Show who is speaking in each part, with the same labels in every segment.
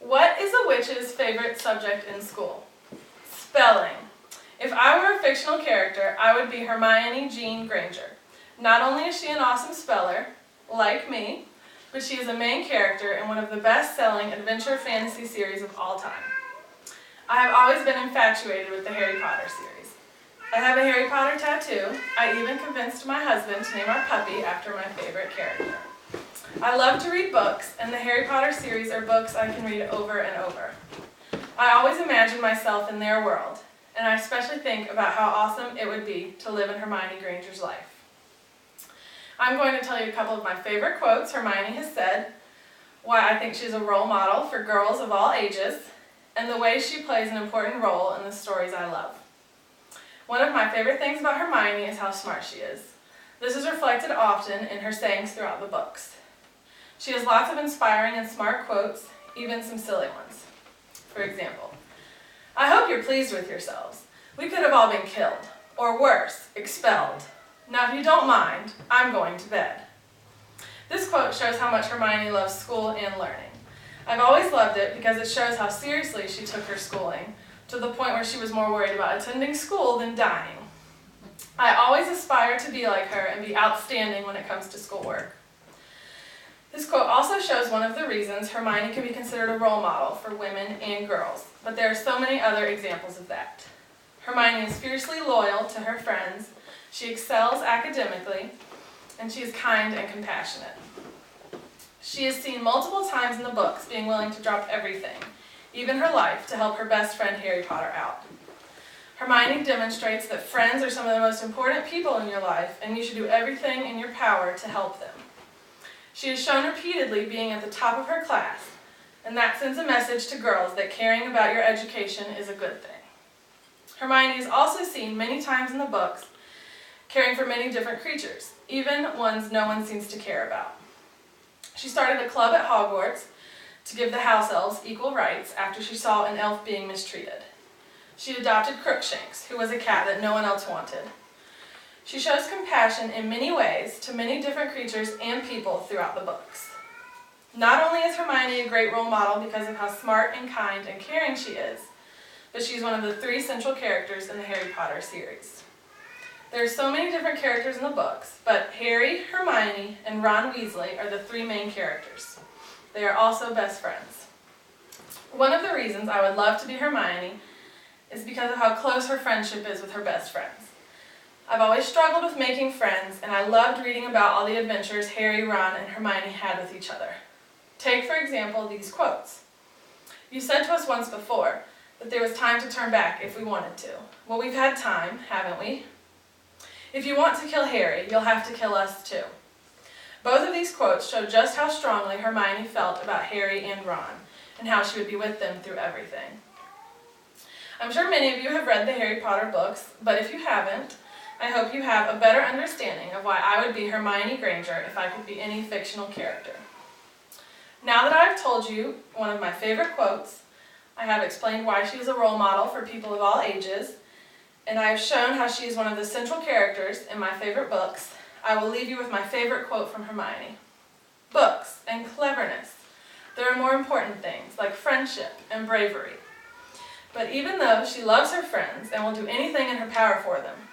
Speaker 1: What is a witch's favorite subject in school? Spelling. If I were a fictional character, I would be Hermione Jean Granger. Not only is she an awesome speller, like me, but she is a main character in one of the best-selling adventure fantasy series of all time. I have always been infatuated with the Harry Potter series. I have a Harry Potter tattoo. I even convinced my husband to name our puppy after my favorite character. I love to read books, and the Harry Potter series are books I can read over and over. I always imagine myself in their world, and I especially think about how awesome it would be to live in Hermione Granger's life. I'm going to tell you a couple of my favorite quotes Hermione has said, why I think she's a role model for girls of all ages, and the way she plays an important role in the stories I love. One of my favorite things about Hermione is how smart she is. This is reflected often in her sayings throughout the books. She has lots of inspiring and smart quotes, even some silly ones. For example, "I hope you're pleased with yourselves. We could have all been killed, or worse, expelled. Now if you don't mind, I'm going to bed." This quote shows how much Hermione loves school and learning. I've always loved it because it shows how seriously she took her schooling, to the point where she was more worried about attending school than dying. I always aspire to be like her and be outstanding when it comes to schoolwork. This quote also shows one of the reasons Hermione can be considered a role model for women and girls, but there are so many other examples of that. Hermione is fiercely loyal to her friends, she excels academically, and she is kind and compassionate. She is seen multiple times in the books being willing to drop everything, even her life, to help her best friend Harry Potter out. Hermione demonstrates that friends are some of the most important people in your life, and you should do everything in your power to help them. She is shown repeatedly being at the top of her class, and that sends a message to girls that caring about your education is a good thing. Hermione is also seen many times in the books caring for many different creatures, even ones no one seems to care about. She started a club at Hogwarts to give the house elves equal rights after she saw an elf being mistreated. She adopted Crookshanks, who was a cat that no one else wanted. She shows compassion in many ways to many different creatures and people throughout the books. Not only is Hermione a great role model because of how smart and kind and caring she is, but she's one of the 3 central characters in the Harry Potter series. There are so many different characters in the books, but Harry, Hermione, and Ron Weasley are the 3 main characters. They are also best friends. One of the reasons I would love to be Hermione is because of how close her friendship is with her best friends. I've always struggled with making friends, and I loved reading about all the adventures Harry, Ron, and Hermione had with each other. Take, for example, these quotes. "You said to us once before that there was time to turn back if we wanted to. Well, we've had time, haven't we? If you want to kill Harry, you'll have to kill us too." Both of these quotes show just how strongly Hermione felt about Harry and Ron, and how she would be with them through everything. I'm sure many of you have read the Harry Potter books, but if you haven't, I hope you have a better understanding of why I would be Hermione Granger if I could be any fictional character. Now that I have told you one of my favorite quotes, I have explained why she is a role model for people of all ages, and I have shown how she is one of the central characters in my favorite books, I will leave you with my favorite quote from Hermione. "Books and cleverness. There are more important things, like friendship and bravery." But even though she loves her friends and will do anything in her power for them,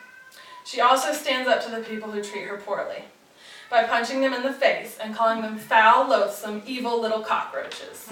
Speaker 1: she also stands up to the people who treat her poorly, by punching them in the face and calling them foul, loathsome, evil little cockroaches.